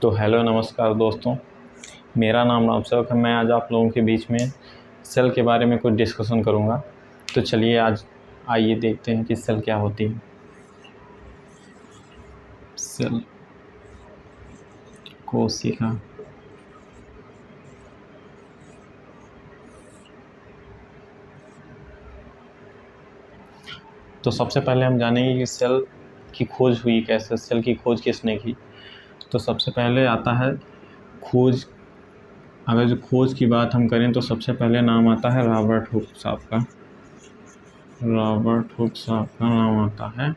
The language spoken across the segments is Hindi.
तो हेलो नमस्कार दोस्तों, मेरा नाम रामसेवक है। मैं आज आप लोगों के बीच में सेल के बारे में कुछ डिस्कशन करूंगा। तो चलिए आज आइए देखते हैं कि सेल क्या होती है। सेल कोशिका तो सबसे पहले हम जानेंगे कि सेल की खोज हुई कैसे, सेल की खोज किसने की। तो सबसे पहले आता है खोज। अगर जो खोज की बात हम करें तो सबसे पहले नाम आता है रॉबर्ट हुक साहब का। रॉबर्ट हुक साहब का नाम आता है,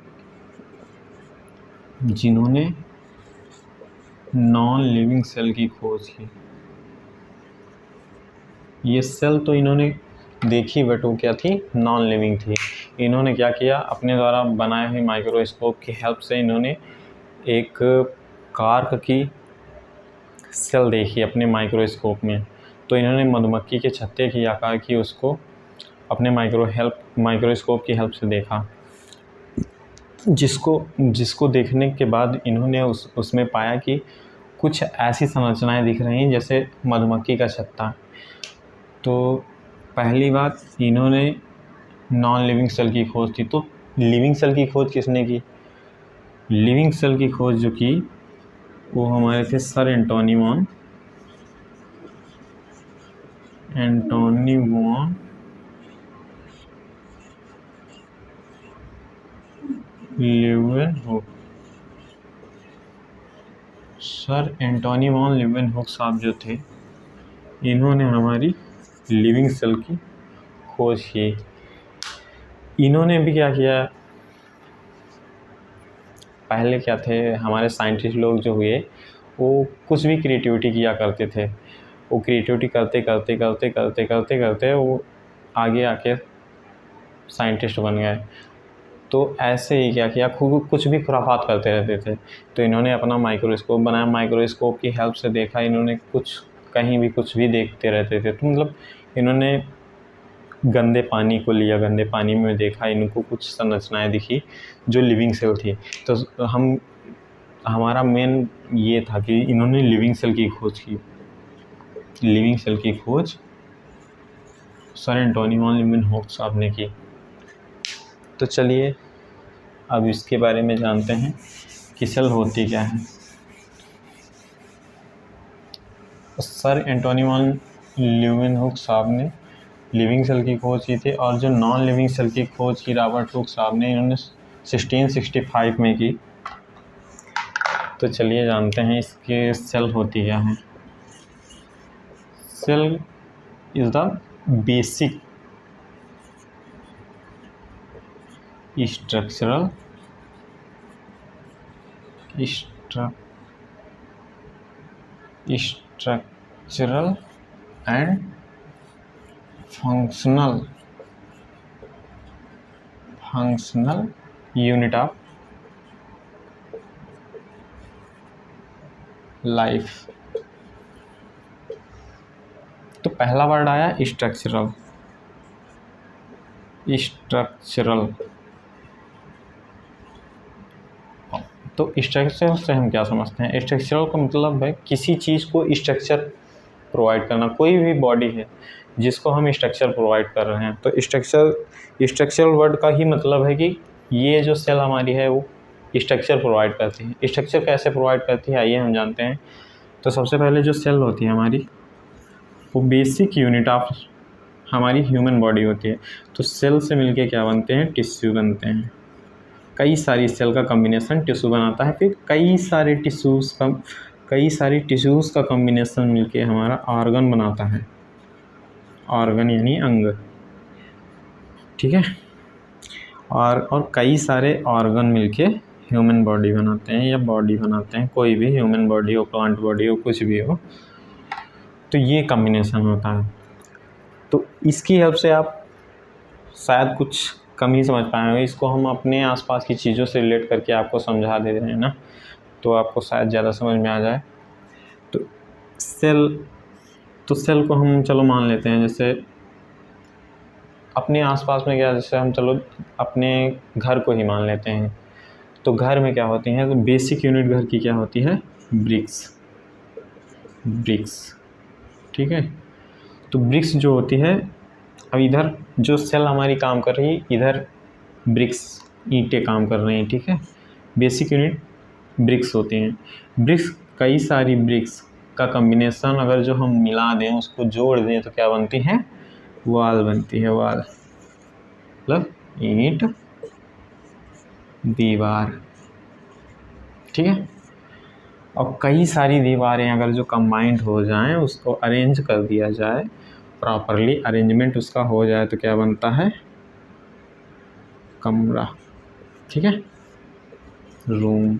जिन्होंने नॉन लिविंग सेल की खोज की। ये सेल तो इन्होंने देखी बट वो क्या थी, नॉन लिविंग थी। इन्होंने क्या किया, अपने द्वारा बनाए हुए माइक्रोस्कोप की हेल्प से इन्होंने एक कार्क की सेल देखी अपने माइक्रोस्कोप में। तो इन्होंने मधुमक्खी के छत्ते की आकार की उसको अपने माइक्रोस्कोप की हेल्प से देखा, जिसको देखने के बाद इन्होंने उसमें पाया कि कुछ ऐसी संरचनाएं दिख रही हैं जैसे मधुमक्खी का छत्ता। तो पहली बात, इन्होंने नॉन लिविंग सेल की खोज थी। तो लिविंग सेल की खोज किसने की? लिविंग सेल की खोज जो की वो हमारे थे sir Antony von Leeuwenhoek. Sir Antony von Leeuwenhoek साहब जो थे, इन्होंने हमारी लिविंग सेल की खोज की। इन्होंने भी क्या किया, पहले क्या थे हमारे साइंटिस्ट लोग जो हुए वो कुछ भी क्रिएटिविटी किया करते थे। वो क्रिएटिविटी करते करते करते करते करते करते वो आगे आके साइंटिस्ट बन गए। तो ऐसे ही क्या किया, खूब कुछ भी खुराफात करते रहते थे। तो इन्होंने अपना माइक्रोस्कोप बनाया, माइक्रोस्कोप की हेल्प से देखा। इन्होंने कुछ कहीं भी कुछ भी देखते रहते थे। तो मतलब इन्होंने गंदे पानी को लिया, गंदे पानी में देखा, इनको कुछ संरचनाएं दिखी जो लिविंग सेल थी। तो हमारा मेन ये था कि इन्होंने लिविंग सेल की खोज की। लिविंग सेल की खोज सर एंटोनी वॉन लीeuwenhoek साहब ने की। तो चलिए अब इसके बारे में जानते हैं कि सेल होती क्या है। सर एंटोनी वॉन लीeuwenhoek साहब ने लिविंग सेल की खोज की थी, और जो नॉन लिविंग सेल की खोज की रॉबर्ट हुक साहब ने, इन्होंने 1665 में की। तो चलिए जानते हैं इसके सेल होती क्या है। Cell is the basic structural and functional unit of life। तो पहला वर्ड आया स्ट्रक्चरल। तो स्ट्रक्चर से हम क्या समझते हैं? स्ट्रक्चरल का मतलब है किसी चीज़ को स्ट्रक्चर प्रोवाइड करना। कोई भी बॉडी है जिसको हम स्ट्रक्चर प्रोवाइड कर रहे हैं, तो स्ट्रक्चरल वर्ड का ही मतलब है कि ये जो सेल हमारी है वो स्ट्रक्चर प्रोवाइड करती है। स्ट्रक्चर कैसे प्रोवाइड करती है, आइए हम जानते हैं। तो सबसे पहले जो सेल होती है हमारी, वो बेसिक यूनिट ऑफ हमारी ह्यूमन बॉडी होती है। तो सेल से मिलके क्या बनते हैं? टिश्यू बनते हैं। कई सारी सेल का कम्बिनेशन टिश्यू बनाता है। फिर कई सारी टिश्यूज़ का कम्बिनेशन मिलके हमारा ऑर्गन बनाता है। ऑर्गन यानी अंग, ठीक है। और कई सारे ऑर्गन मिलके ह्यूमन बॉडी बनाते हैं या बॉडी बनाते हैं। कोई भी ह्यूमन बॉडी हो, प्लांट बॉडी हो, कुछ भी हो, तो ये कम्बिनेशन होता है। तो इसकी हेल्प से आप शायद कुछ कम ही समझ पाए होंगे। इसको हम अपने आसपास की चीज़ों से रिलेट करके आपको समझा दे रहे हैं ना, तो आपको शायद ज़्यादा समझ में आ जाए। तो सेल को हम चलो मान लेते हैं, जैसे अपने आसपास में क्या, जैसे हम चलो अपने घर को ही मान लेते हैं। तो घर में क्या होती हैं? तो बेसिक यूनिट घर की क्या होती है? ब्रिक्स। ब्रिक्स। ठीक है, तो ब्रिक्स जो होती है, अब इधर जो सेल हमारी काम कर रही है, इधर ब्रिक्स ईंटें काम कर रही हैं। ठीक है, बेसिक यूनिट ब्रिक्स होती हैं। ब्रिक्स, कई सारी ब्रिक्स का कम्बिनेशन अगर जो हम मिला दें, उसको जोड़ दें, तो क्या बनती है? वॉल बनती है। वॉल मतलब ईंट दीवार। ठीक है, और कई सारी दीवारें अगर जो कंबाइंड हो जाएं, उसको अरेंज कर दिया जाए, प्रॉपरली अरेंजमेंट उसका हो जाए, तो क्या बनता है? कमरा। ठीक है, रूम।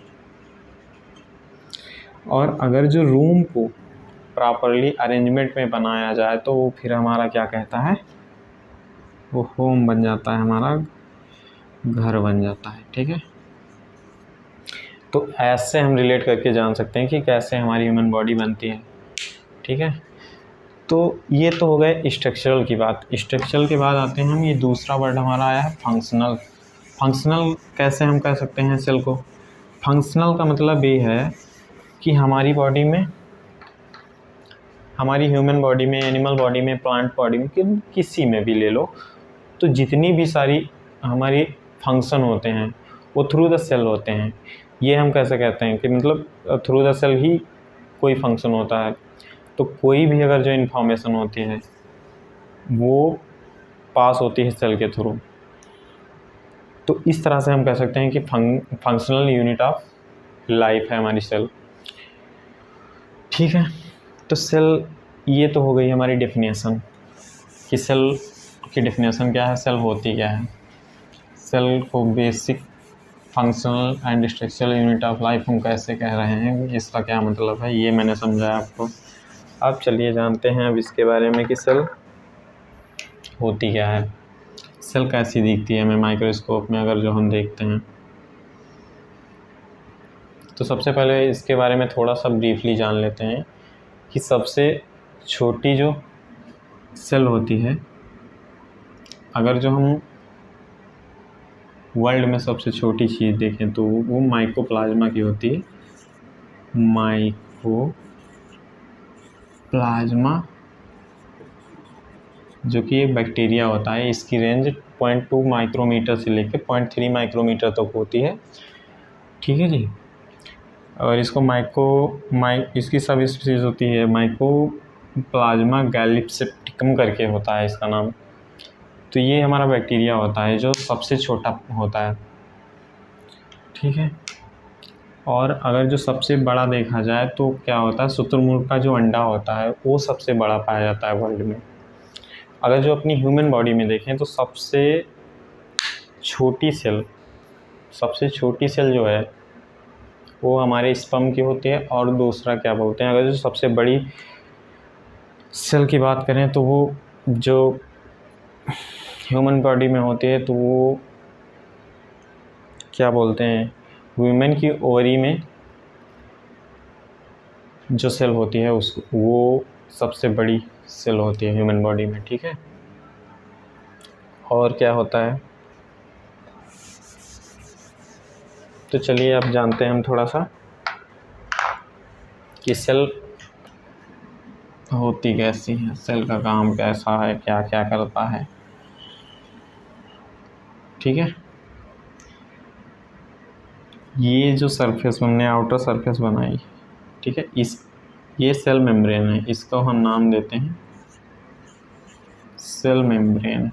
और अगर जो रूम को प्रॉपरली अरेंजमेंट में बनाया जाए, तो वो फिर हमारा क्या कहता है? वो होम बन जाता है, हमारा घर बन जाता है। ठीक है, तो ऐसे हम रिलेट करके जान सकते हैं कि कैसे हमारी ह्यूमन बॉडी बनती है। ठीक है, तो ये तो हो गए स्ट्रक्चरल की बात। स्ट्रक्चरल के बाद आते हैं हम, ये दूसरा वर्ड हमारा आया है फंक्शनल। फंक्शनल कैसे हम कह सकते हैं सेल को? फंक्शनल का मतलब ये है कि हमारी बॉडी में, हमारी ह्यूमन बॉडी में, एनिमल बॉडी में, प्लांट बॉडी में, किसी में भी ले लो, तो जितनी भी सारी हमारी फंक्शन होते हैं वो थ्रू द सेल होते हैं। ये हम कैसे कहते हैं कि मतलब थ्रू द सेल ही कोई फंक्शन होता है। तो कोई भी अगर जो इन्फॉर्मेशन होती है वो पास होती है सेल के थ्रू। तो इस तरह से हम कह सकते हैं कि फंक्शनल यूनिट ऑफ लाइफ है हमारी सेल। ठीक है, तो सेल, ये तो हो गई हमारी डेफिनेशन कि सेल की डेफिनेशन क्या है, सेल होती क्या है। सेल को basic functional and structural unit of life हम कैसे कह रहे हैं, इसका क्या मतलब है, ये मैंने समझाया आपको। अब चलिए जानते हैं अब इसके बारे में कि सेल होती क्या है, सेल कैसी दिखती है हमें माइक्रोस्कोप में अगर जो हम देखते हैं। तो सबसे पहले इसके बारे में थोड़ा सा ब्रीफली जान लेते हैं कि सबसे छोटी जो सेल होती है, अगर जो हम वर्ल्ड में सबसे छोटी चीज़ देखें तो वो माइकोप्लाज्मा की होती है। माइकोप्लाज्मा जो कि एक बैक्टीरिया होता है, इसकी रेंज 0.2 माइक्रोमीटर से लेकर 0.3 माइक्रोमीटर तक होती है। ठीक है जी, और इसको इसकी सब स्पीशीज़ होती है, माइकोप्लाज्मा गैलिप्सेप्टिकम करके होता है इसका नाम। तो ये हमारा बैक्टीरिया होता है जो सबसे छोटा होता है। ठीक है, और अगर जो सबसे बड़ा देखा जाए तो क्या होता है, शुतुरमुर्ग का जो अंडा होता है वो सबसे बड़ा पाया जाता है वर्ल्ड में। अगर जो अपनी ह्यूमन बॉडी में देखें तो सबसे छोटी सेल जो है वो हमारे स्पर्म की होती है। और दूसरा क्या बोलते हैं, अगर जो सबसे बड़ी सेल की बात करें तो वो जो ह्यूमन बॉडी में होती है तो वो क्या बोलते हैं, वुमेन की ओवरी में जो सेल होती है वो सबसे बड़ी सेल होती है ह्यूमन बॉडी में। ठीक है, और क्या होता है, तो चलिए अब जानते हैं हम थोड़ा सा कि सेल होती कैसी है, सेल का काम कैसा है, क्या क्या करता है। ठीक है, ये जो सरफेस हमने आउटर सरफेस बनाई, ठीक है, ये सेल मेम्ब्रेन है, इसको हम नाम देते हैं सेल मेम्ब्रेन।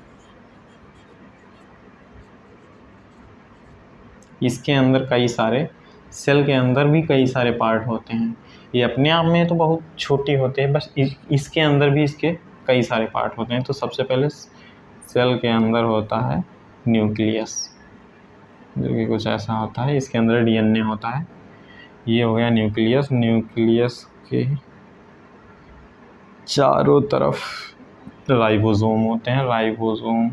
इसके अंदर कई सारे, सेल के अंदर भी कई सारे पार्ट होते हैं। ये अपने आप में तो बहुत छोटी होते हैं, बस इसके अंदर भी इसके कई सारे पार्ट होते हैं। तो सबसे पहले सेल के अंदर होता है न्यूक्लियस, जो कि कुछ ऐसा होता है, इसके अंदर डीएनए होता है। ये हो गया न्यूक्लियस। न्यूक्लियस के चारों तरफ राइबोसोम होते हैं, राइबोसोम,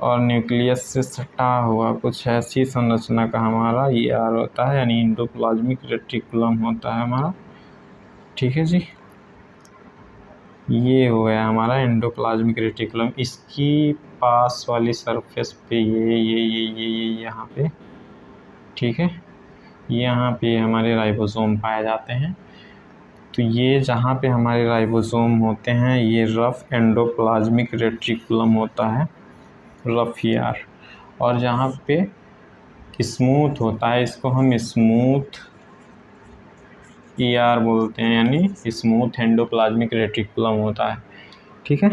और न्यूक्लियस से सटा हुआ कुछ ऐसी संरचना का हमारा ER होता है, यानी एंडोप्लाज्मिक रेटिकुलम होता है हमारा। ठीक है जी, ये हो गया हमारा एंडोप्लाज्मिक रेटिकुलम। इसकी पास वाली सरफेस पे ये यहाँ पे, ठीक है, यहाँ पे हमारे राइबोसोम पाए जाते हैं। तो ये जहाँ पे हमारे राइबोसोम होते हैं ये रफ एंडोप्लाज्मिक रेटिकुलम होता है, रफ ईआर। और जहाँ पे स्मूथ होता है इसको हम स्मूथ ईआर बोलते हैं, यानी स्मूथ एंडोप्लाज्मिक रेटिकुलम होता है। ठीक है।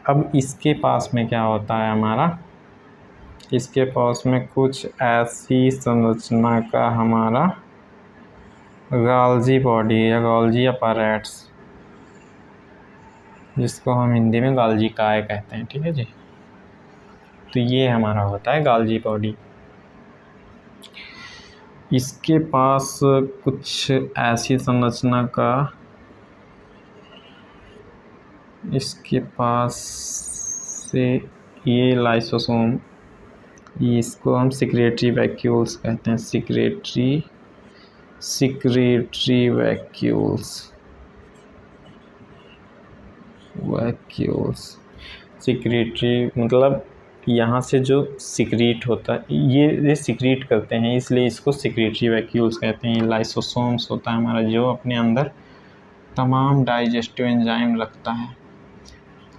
अब इसके पास में क्या होता है हमारा, इसके पास में कुछ ऐसी संरचना का हमारा गाल्जी बॉडी या गाल्जी अपैरेट्स, जिसको हम हिंदी में गाल्जी काय कहते हैं। ठीक है जी। तो ये हमारा होता है गाल्जी बॉडी। इसके पास कुछ ऐसी संरचना का, इसके पास से ये लाइसोसोम, इसको हम सिक्रेटरी वैक्यूल्स कहते हैं, सिक्रेटरी वैक्यूल्स। सिक्रेटरी मतलब यहाँ से जो सिक्रीट होता है, ये सिक्रीट करते हैं, इसलिए इसको सिक्रेटरी वैक्यूल्स कहते हैं। लाइसोसोम्स होता है हमारा जो अपने अंदर तमाम डाइजेस्टिव एंजाइम रखता है,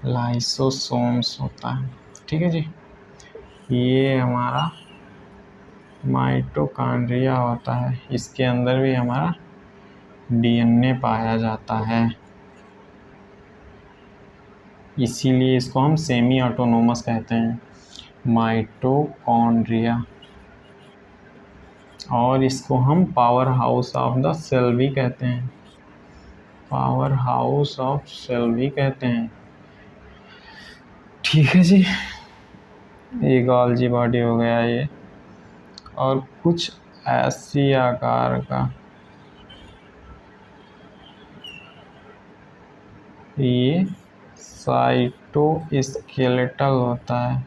लाइसोसोम्स होता है। ठीक है जी। ये हमारा माइटोकॉन्ड्रिया होता है, इसके अंदर भी हमारा डीएनए पाया जाता है, इसीलिए इसको हम सेमी ऑटोनोमस कहते हैं, माइटोकॉन्ड्रिया। और इसको हम power house of the cell भी कहते हैं, पावर हाउस ऑफ सेल भी कहते हैं। ठीक है जी। ये गाल्जी बॉडी हो गया ये। और कुछ ऐसी आकार का ये साइटोस्केलेटल होता है।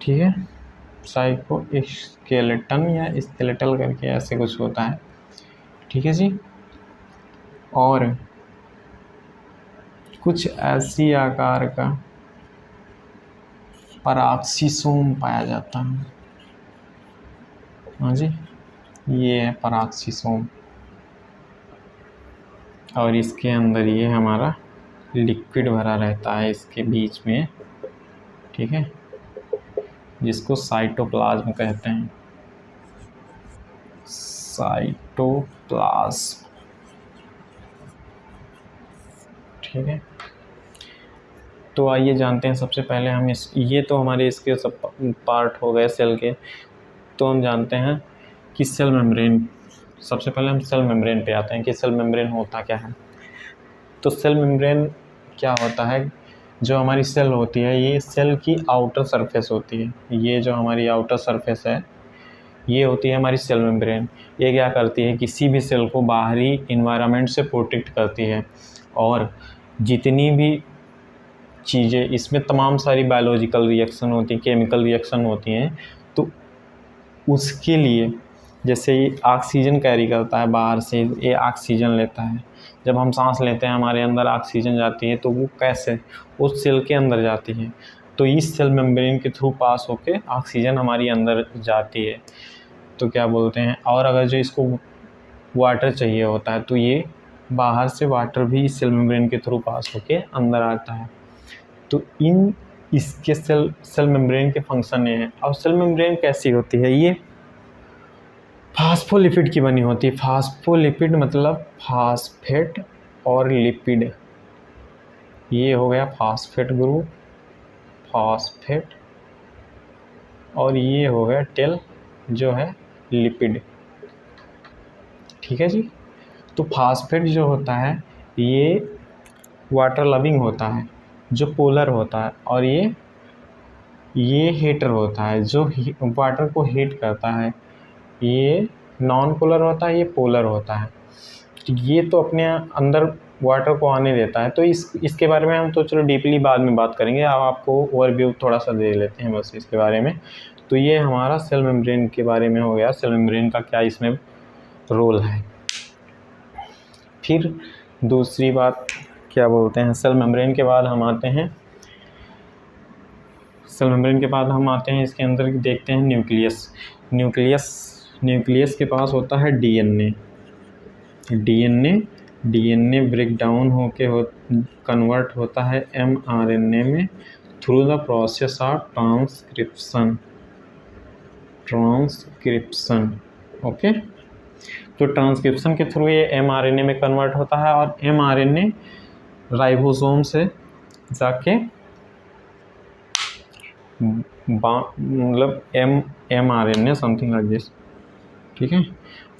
ठीक है। साइटोस्केलेटन या स्केलेटल करके ऐसे कुछ होता है। ठीक है जी। और कुछ ऐसी आकार का पराक्सीसोम पाया जाता है। हाँ जी, ये है पराक्सीसोम। और इसके अंदर ये हमारा लिक्विड भरा रहता है इसके बीच में। ठीक है। जिसको साइटोप्लाज्म कहते हैं, साइटोप्लाज्म। ठीक है। तो आइए जानते हैं सबसे पहले हम ये तो हमारे इसके सब पार्ट हो गए सेल के। तो हम जानते हैं कि सेल मेम्ब्रेन, सबसे पहले हम सेल मेम्ब्रेन पे आते हैं कि सेल मेम्ब्रेन होता क्या है। तो सेल मेम्ब्रेन क्या होता है, जो हमारी सेल होती है ये सेल की आउटर सरफेस होती है। ये जो हमारी आउटर सरफेस है ये होती है हमारी सेल मेम्ब्रेन। ये क्या करती है, किसी भी सेल को बाहरी इन्वायरमेंट से प्रोटेक्ट करती है। और जितनी भी चीज़ें इसमें तमाम सारी बायोलॉजिकल रिएक्शन होती हैं, केमिकल रिएक्शन होती हैं, तो उसके लिए जैसे ये ऑक्सीजन कैरी करता है बाहर से, ये ऑक्सीजन लेता है। जब हम सांस लेते हैं हमारे अंदर ऑक्सीजन जाती है, तो वो कैसे उस सेल के अंदर जाती है, तो इस सेल मेम्ब्रेन के थ्रू पास होके ऑक्सीजन हमारी अंदर जाती है। तो क्या बोलते हैं, और अगर जो इसको वाटर चाहिए होता है तो ये बाहर से वाटर भी सेल मेम्ब्रेन के थ्रू पास होके अंदर आता है। तो इसके सेल मेम्ब्रेन के फंक्शन ये हैं। और सेल मेम्ब्रेन कैसी होती है, ये फास्फोलिपिड की बनी होती है। फास्फोलिपिड मतलब फास्फेट और लिपिड। ये हो गया फास्फेट ग्रुप, फास्फेट, और ये हो गया टेल जो है लिपिड। ठीक है जी। तो फास्फेट जो होता है ये वाटर लविंग होता है, जो पोलर होता है, और ये हीटर होता है जो वाटर को हीट करता है। ये नॉन पोलर होता है, ये पोलर होता है। ये तो अपने अंदर वाटर को आने देता है। तो इसके बारे में हम तो चलो डीपली बाद में बात करेंगे। अब आपको ओवरव्यू थोड़ा सा दे लेते हैं बस इसके बारे में। तो ये हमारा सेल मेम्ब्रेन के बारे में हो गया, सेल मेम्ब्रेन का क्या इसमें रोल है। फिर दूसरी बात क्या बोलते हैं, सेल मेम्ब्रेन के बाद हम आते हैं, सेल मेम्ब्रेन के बाद हम आते हैं इसके अंदर देखते हैं न्यूक्लियस। न्यूक्लियस न्यूक्लियस के पास होता है डीएनए। डीएनए ब्रेक डाउन होके कन्वर्ट होता है एमआरएनए में through the process of transcription. Okay, तो ट्रांसक्रिप्शन के थ्रू ये एमआरएनए में कन्वर्ट होता है और एमआरएनए राइबोसोम से जाके मतलब एमआरएनए समथिंग लाइक दिस, ठीक है,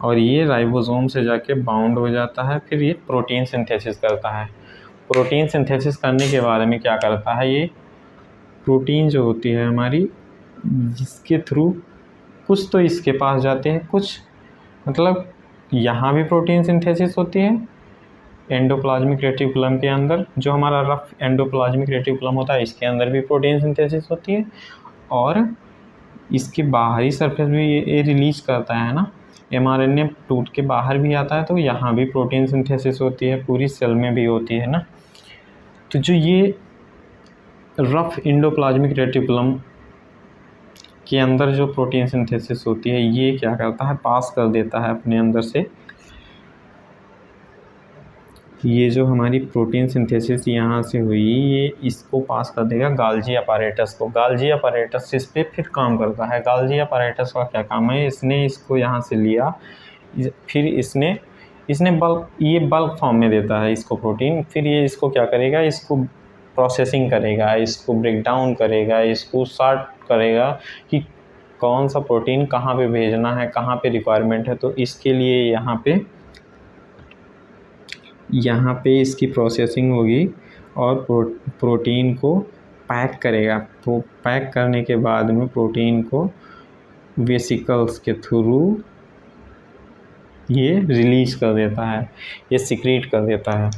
और ये राइबोसोम से जाके बाउंड हो जाता है। फिर ये प्रोटीन सिंथेसिस करता है। प्रोटीन सिंथेसिस करने के बारे में क्या करता है, ये प्रोटीन जो होती है हमारी, जिसके थ्रू कुछ तो इसके पास जाते हैं, कुछ मतलब यहाँ भी प्रोटीन सिंथेसिस होती है एंडोप्लाज्मिक रेटिकुलम के अंदर, जो हमारा रफ एंडोप्लाज्मिक रेटिकुलम होता है इसके अंदर भी प्रोटीन सिंथेसिस होती है, और इसके बाहरी सरफेस भी ये रिलीज करता है ना, एमआरएनए टूट के बाहर भी आता है, तो यहाँ भी प्रोटीन सिंथेसिस होती है, पूरी सेल में भी होती है ना। तो जो ये रफ एंडोप्लाज्मिक रेटिकुलम के अंदर जो प्रोटीन सिंथेसिस होती है, ये क्या करता है, पास कर देता है अपने अंदर से ये जो हमारी प्रोटीन सिंथेसिस यहाँ से हुई, ये इसको पास कर देगा गाल्जी अपैरेटस को। गाल्जी अपैरेटस इस पे फिर काम करता है। गाल्जी अपैरेटस का क्या काम है, इसने इसको यहाँ से लिया, फिर इसने ये बल्क फॉर्म में देता है इसको प्रोटीन, फिर ये इसको क्या करेगा, इसको प्रोसेसिंग करेगा, इसको ब्रेक डाउन करेगा, इसको सॉर्ट करेगा कि कौन सा प्रोटीन कहाँ पे भेजना है, कहाँ पे रिक्वायरमेंट है। तो इसके लिए यहाँ पे इसकी प्रोसेसिंग होगी और प्रोटीन को पैक करेगा। तो पैक करने के बाद में प्रोटीन को वेसिकल्स के थ्रू ये रिलीज कर देता है, ये सिक्रेट कर देता है।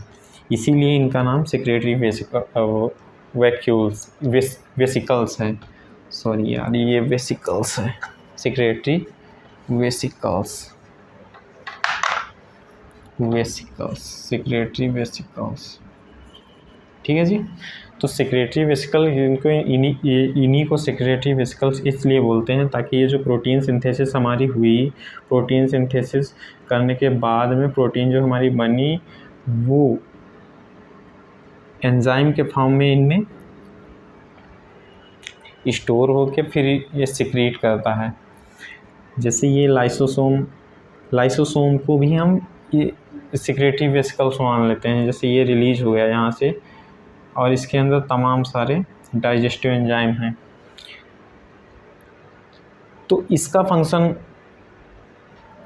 इसीलिए इनका नाम सेक्रेटरी वेसिकल्स है। सॉरी यार, ये वेसिकल्स है, सेक्रेटरी सेक्रेटरी वेसिकल्स, ठीक है जी। तो सेक्रेटरी वेसिकल, इनको इन्हीं को सेक्रेटरी वेसिकल्स इसलिए बोलते हैं ताकि ये जो प्रोटीन सिंथेसिस हमारी हुई, प्रोटीन सिंथेसिस करने के बाद में प्रोटीन जो हमारी बनी वो एंजाइम के फॉर्म में इनमें स्टोर होकर फिर ये सिक्रीट करता है। जैसे ये लाइसोसोम को भी हम ये सेक्रेटरी वेसिकल्स मान लेते हैं। जैसे ये रिलीज हो गया यहाँ से और इसके अंदर तमाम सारे डाइजेस्टिव एंजाइम हैं, तो इसका फंक्शन,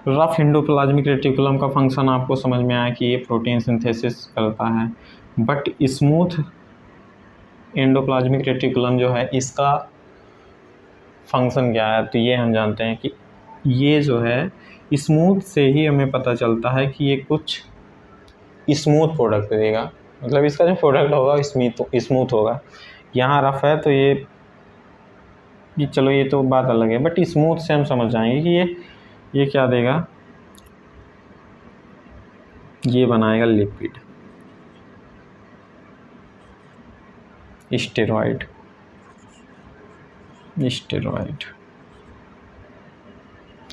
रफ एंडोप्लाज्मिक रेटिकुलम का फंक्शन आपको समझ में आया कि ये प्रोटीन सिंथेसिस करता है। बट स्मूथ एंडोप्लाज्मिक रेटिकुलम जो है, इसका फंक्शन क्या है, तो ये हम जानते हैं कि ये जो है स्मूथ से ही हमें पता चलता है कि ये कुछ स्मूथ प्रोडक्ट देगा, मतलब इसका जो प्रोडक्ट होगा स्मूथ होगा। यहाँ रफ है तो ये चलो ये तो बात अलग है, बट स्मूथ से हम समझ जाएंगे कि ये क्या देगा, ये बनाएगा लिपिड, स्टेरॉइड।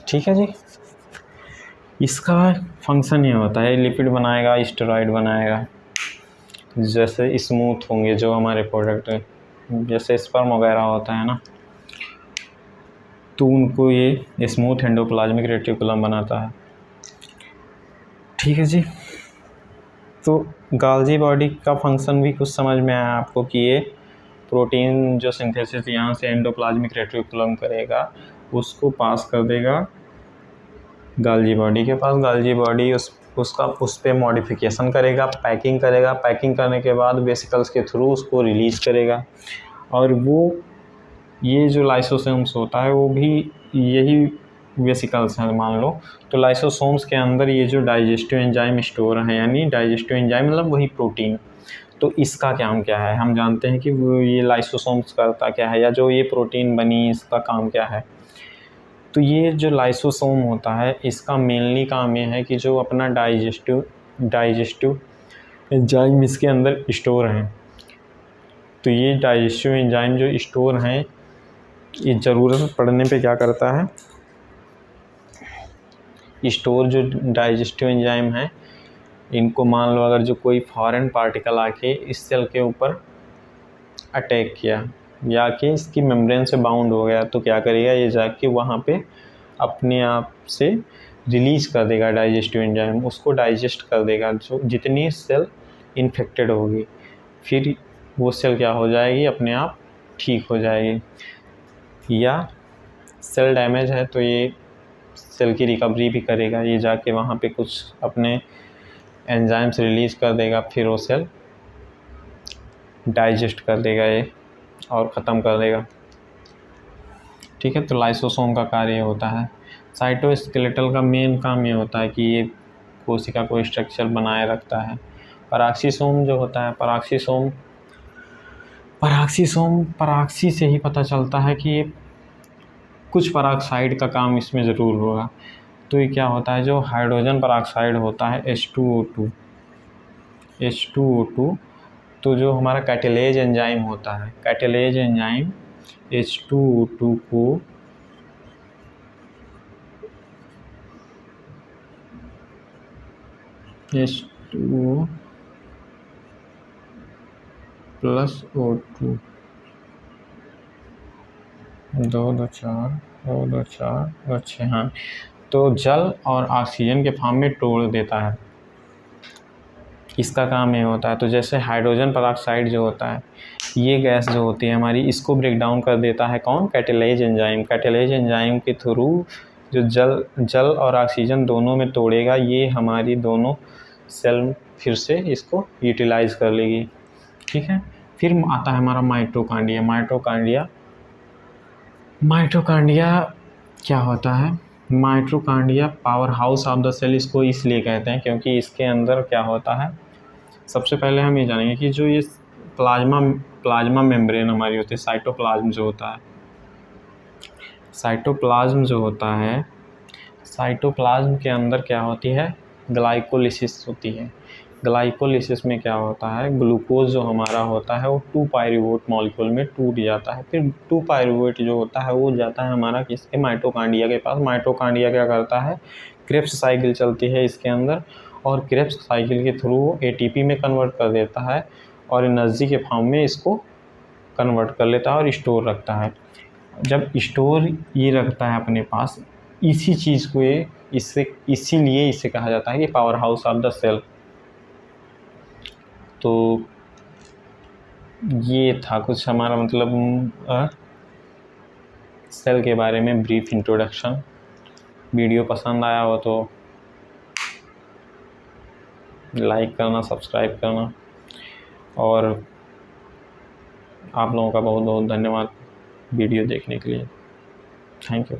ठीक है जी, इसका फंक्शन ये होता है, लिपिड बनाएगा, स्टेरॉइड बनाएगा। जैसे स्मूथ होंगे जो हमारे प्रोडक्ट, जैसे स्पर्म वगैरह होता है ना, तो उनको ये स्मूथ एंडोप्लाज्मिक रेटिकुलम बनाता है। ठीक है जी, तो गाल्जी बॉडी का फंक्शन भी कुछ समझ में आया आपको कि ये प्रोटीन जो सिंथेसिस यहाँ से एंडोप्लाज्मिक रेटिकुलम करेगा उसको पास कर देगा गाल्जी बॉडी के पास। गाल्जी बॉडी उस पर मॉडिफिकेशन करेगा, पैकिंग करेगा, पैकिंग करने के बाद वेसिकल्स के थ्रू उसको रिलीज करेगा। और वो ये जो लाइसोसोम्स होता है वो भी यही वेसिकल्स हैं मान लो। तो लाइसोसोम्स के अंदर ये जो डाइजेस्टिव एंजाइम स्टोर है, यानी डाइजेस्टिव एंजाइम मतलब वही प्रोटीन, तो इसका काम क्या है, हम जानते हैं कि वो ये लाइसोसोम्स करता क्या है, या जो ये प्रोटीन बनी इसका काम क्या है। तो ये जो लाइसोसोम होता है इसका मेनली काम ये है कि जो अपना डाइजेस्टिव एंजाइम इसके अंदर स्टोर हैं, तो ये डाइजेस्टिव एंजाइम जो स्टोर हैं ये ज़रूरत पड़ने पे क्या करता है, स्टोर जो डाइजेस्टिव एंजाइम है, इनको मान लो अगर जो कोई फॉरेन पार्टिकल आके इस सेल के ऊपर अटैक किया या कि इसकी मेम्ब्रेन से बाउंड हो गया, तो क्या करेगा ये जाके वहाँ पे अपने आप से रिलीज कर देगा डाइजेस्टिव एंजाइम, उसको डाइजेस्ट कर देगा जो जितनी सेल इन्फेक्टेड होगी, फिर वो सेल क्या हो जाएगी, अपने आप ठीक हो जाएगी। या सेल डैमेज है तो ये सेल की रिकवरी भी करेगा, ये जाके वहाँ पे कुछ अपने एंजाइम्स रिलीज़ कर देगा, फिर वो सेल डाइजेस्ट कर देगा ये और ख़त्म कर देगा। ठीक है, तो लाइसोसोम का कार्य होता है। साइटोस्केलेटल का मेन काम ये होता है कि ये कोशिका को स्ट्रक्चर बनाए रखता है। पराक्सीसोम जो होता है, पराक्सी से ही पता चलता है कि ये कुछ पराक्साइड का काम इसमें ज़रूर होगा। तो ये क्या होता है, जो हाइड्रोजन पराक्साइड होता है H2O2, तो जो हमारा कैटेलेज एंजाइम होता है, कैटेलेज एंजाइम H2O2 को H2O प्लस O2 2 4 6, हाँ, तो जल और ऑक्सीजन के फॉर्म में तोड़ देता है, इसका काम ये होता है। तो जैसे हाइड्रोजन पराक्साइड जो होता है, ये गैस जो होती है हमारी, इसको ब्रेक डाउन कर देता है कौन, कैटेलेज एंजाइम। कैटेलेज एंजाइम के थ्रू जो जल और ऑक्सीजन दोनों में तोड़ेगा, ये हमारी दोनों सेल फिर से इसको यूटिलाइज कर लेगी। ठीक है, फिर आता है हमारा माइटोकांड्रिया। माइटोकांड्रिया क्या होता है, mitochondria power house of the cell इसको इसलिए कहते हैं क्योंकि इसके अंदर क्या होता है, सबसे पहले हम ये जानेंगे कि जो ये प्लाज्मा मेम्ब्रेन हमारी होती है, साइटोप्लाज्म जो होता है, साइटोप्लाज्म के अंदर क्या होती है, ग्लाइकोलिसिस होती है। ग्लाइकोलिसिस में क्या होता है, ग्लूकोज जो हमारा होता है वो 2 पायरूवेट मॉलिक्यूल में टूट जाता है, फिर 2 पायरूवेट जो होता है वो जाता है हमारा किसके, माइटोकांड्रिया के पास। माइटोकांड्रिया क्या करता है, क्रेब्स साइकिल चलती है इसके अंदर, और क्रेब्स साइकिल के थ्रू ATP में कन्वर्ट कर देता है और एनर्जी के फॉर्म में इसको कन्वर्ट कर लेता है और स्टोर रखता है। जब स्टोर ये रखता है अपने पास इसी चीज़ को, इसीलिए इसे कहा जाता है कि power house of the cell. तो ये था कुछ हमारा मतलब सेल के बारे में ब्रीफ इंट्रोडक्शन। वीडियो पसंद आया हो तो लाइक करना, सब्सक्राइब करना, और आप लोगों का बहुत बहुत धन्यवाद वीडियो देखने के लिए। Thank you.